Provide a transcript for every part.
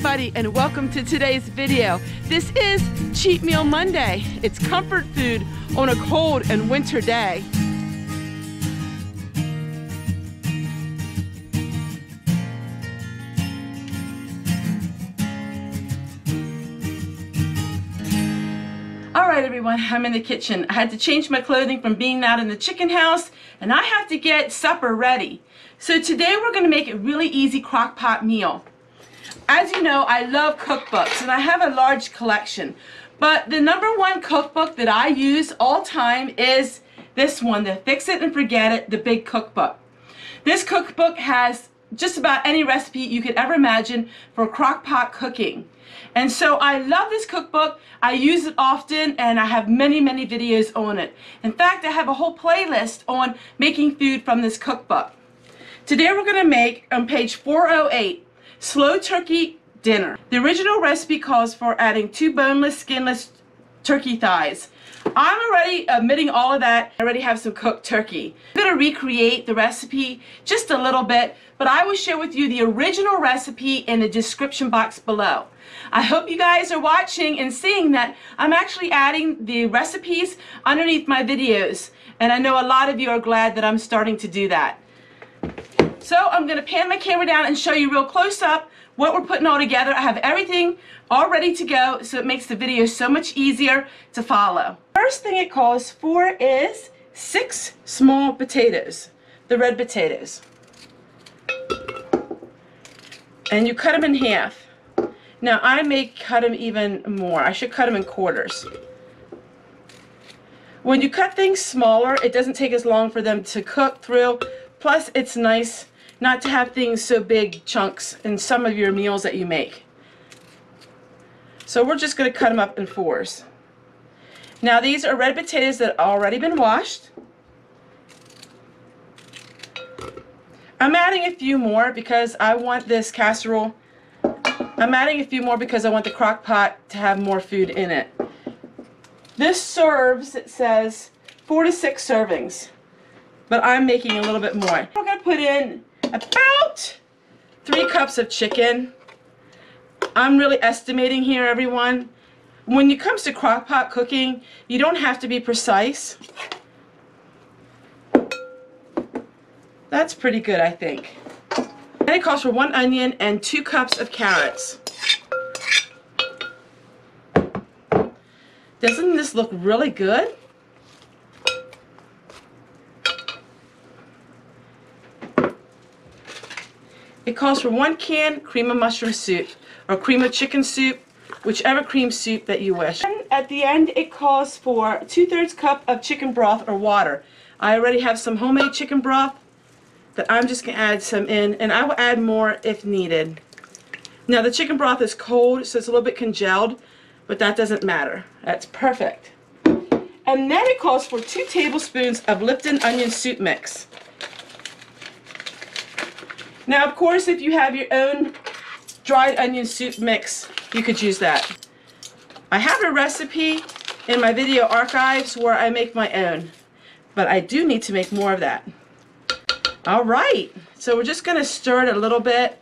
everybody, and welcome to today's video. This is Cheat Meal Monday. It's comfort food on a cold and winter day. All right, everyone, I'm in the kitchen. I had to change my clothing from being out in the chicken house, and I have to get supper ready. So today we're going to make a really easy crock pot meal. As you know, I love cookbooks, and I have a large collection. But the #1 cookbook that I use all time is this one, the Fix It and Forget It, the Big Cookbook. This cookbook has just about any recipe you could ever imagine for crock pot cooking. And so I love this cookbook. I use it often, and I have many videos on it. In fact, I have a whole playlist on making food from this cookbook. Today we're going to make, on page 408, slow turkey dinner. The original recipe calls for adding 2 boneless, skinless turkey thighs. I'm already omitting all of that. I already have some cooked turkey. I'm going to recreate the recipe just a little bit, but I will share with you the original recipe in the description box below. I hope you guys are watching and seeing that I'm actually adding the recipes underneath my videos, and I know a lot of you are glad that I'm starting to do that. So I'm going to pan my camera down and show you real close up what we're putting all together. I have everything all ready to go, so it makes the video so much easier to follow. First thing it calls for is 6 small potatoes, the red potatoes. And you cut them in half. Now I may cut them even more. I should cut them in quarters. When you cut things smaller, it doesn't take as long for them to cook through. Plus, it's nice not to have things so big chunks in some of your meals that you make. So we're just going to cut them up in 4s. Now these are red potatoes that have already been washed. I'm adding a few more because I want this casserole. I'm adding a few more because I want the crock pot to have more food in it. This serves, it says, 4 to 6 servings. But I'm making a little bit more. We're going to put in about 3 cups of chicken. I'm really estimating here, everyone. When it comes to crock pot cooking, you don't have to be precise. That's pretty good, I think. And it calls for 1 onion and 2 cups of carrots. Doesn't this look really good? It calls for 1 can cream of mushroom soup or cream of chicken soup, whichever cream soup that you wish. And at the end it calls for 2/3 cup of chicken broth or water. I already have some homemade chicken broth that I'm just going to add some in, and I will add more if needed. Now the chicken broth is cold, so it's a little bit congealed, but that doesn't matter. That's perfect. And then it calls for 2 tablespoons of Lipton onion soup mix. Now, of course, if you have your own dried onion soup mix, you could use that. I have a recipe in my video archives where I make my own, but I do need to make more of that. All right, so we're just going to stir it a little bit.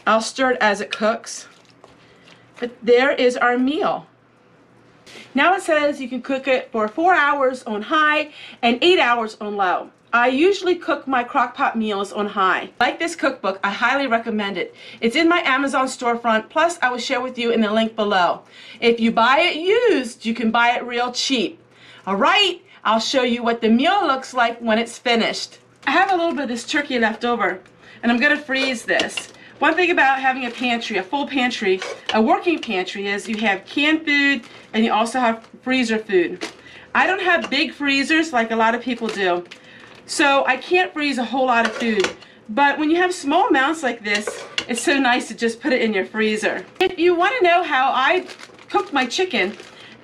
I'll stir it as it cooks. But there is our meal. Now it says you can cook it for 4 hours on high and 8 hours on low. I usually cook my crock pot meals on high. Like this cookbook, I highly recommend it. It's in my Amazon storefront, plus I will share with you in the link below. If you buy it used, you can buy it real cheap. Alright, I'll show you what the meal looks like when it's finished. I have a little bit of this turkey left over, and I'm going to freeze this. One thing about having a pantry, a full pantry, a working pantry, is you have canned food and you also have freezer food. I don't have big freezers like a lot of people do. So I can't freeze a whole lot of food, but when you have small amounts like this, it's so nice to just put it in your freezer. If you want to know how I cook my chicken,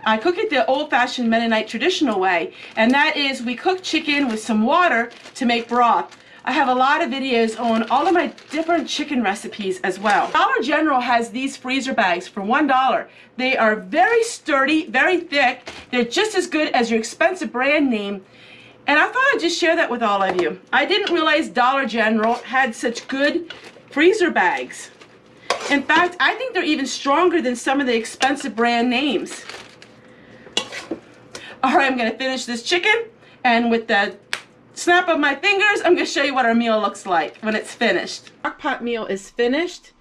I cook it the old-fashioned Mennonite traditional way, and that is we cook chicken with some water to make broth. I have a lot of videos on all of my different chicken recipes as well. Dollar General has these freezer bags for $1. They are very sturdy, very thick. They're just as good as your expensive brand name. And I thought I'd just share that with all of you. I didn't realize Dollar General had such good freezer bags. In fact, I think they're even stronger than some of the expensive brand names. All right, I'm gonna finish this chicken, and with the snap of my fingers, I'm gonna show you what our meal looks like when it's finished. Crock pot meal is finished.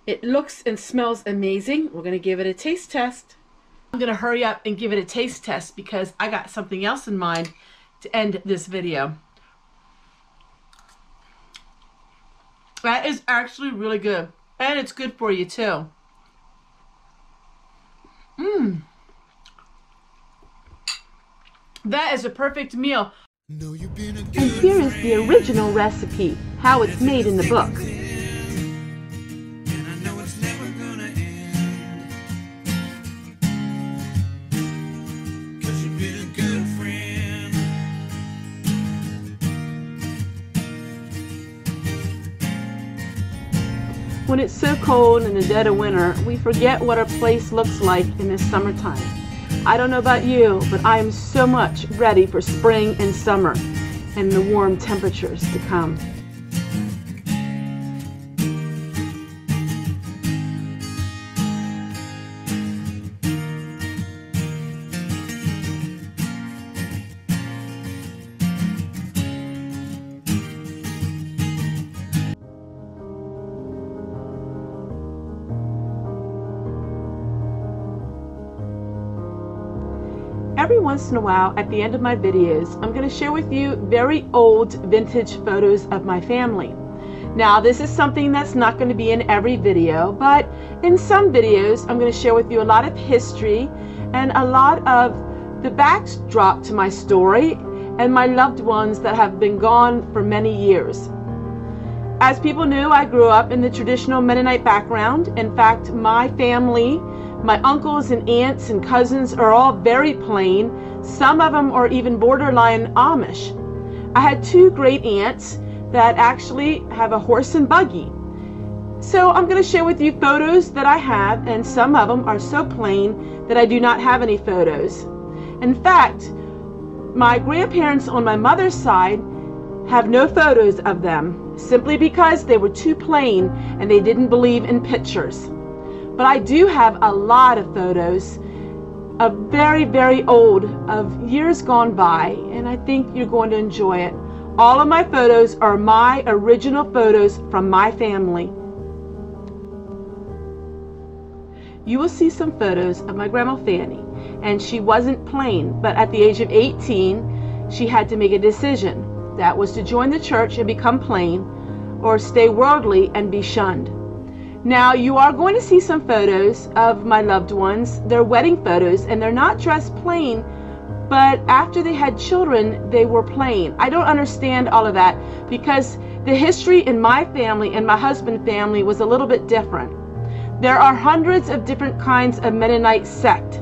It looks and smells amazing. We're gonna give it a taste test. I'm gonna hurry up and give it a taste test because I got something else in mind to end this video. That is actually really good. And it's good for you too. That is a perfect meal. And here is the original recipe, how it's made in the book. When it's so cold in the dead of winter, we forget what our place looks like in the summertime. I don't know about you, but I am so much ready for spring and summer and the warm temperatures to come. Every once in a while, at the end of my videos, I'm going to share with you very old vintage photos of my family. Now, this is something that's not going to be in every video, but in some videos, I'm going to share with you a lot of history and a lot of the backdrop to my story and my loved ones that have been gone for many years. As people knew, I grew up in the traditional Mennonite background. In fact, my family, my uncles and aunts and cousins are all very plain. Some of them are even borderline Amish. I had two great aunts that actually have a horse and buggy. So I'm going to share with you photos that I have, and some of them are so plain that I do not have any photos. In fact, my grandparents on my mother's side have no photos of them, simply because they were too plain and they didn't believe in pictures. But I do have a lot of photos of very, very old, of years gone by, and I think you're going to enjoy it. All of my photos are my original photos from my family. You will see some photos of my Grandma Fanny, and she wasn't plain, but at the age of 18, she had to make a decision. That was to join the church and become plain, or stay worldly and be shunned. Now, you are going to see some photos of my loved ones. They're wedding photos, and they're not dressed plain, but after they had children, they were plain. I don't understand all of that because the history in my family and my husband's family was a little bit different. There are hundreds of different kinds of Mennonite sect,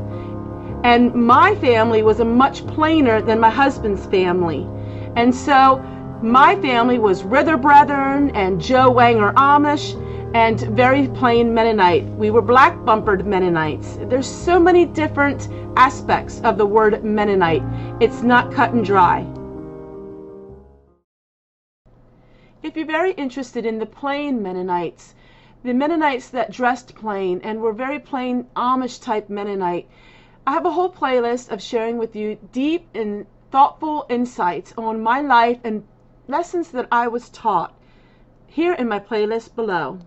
and my family was a much plainer than my husband's family. And so my family was Rither Brethren and Joe Wanger Amish, and very plain Mennonite. We were black bumpered Mennonites. There's so many different aspects of the word Mennonite. It's not cut and dry. If you're very interested in the plain Mennonites, the Mennonites that dressed plain and were very plain Amish type Mennonite, I have a whole playlist of sharing with you deep and thoughtful insights on my life and lessons that I was taught here in my playlist below.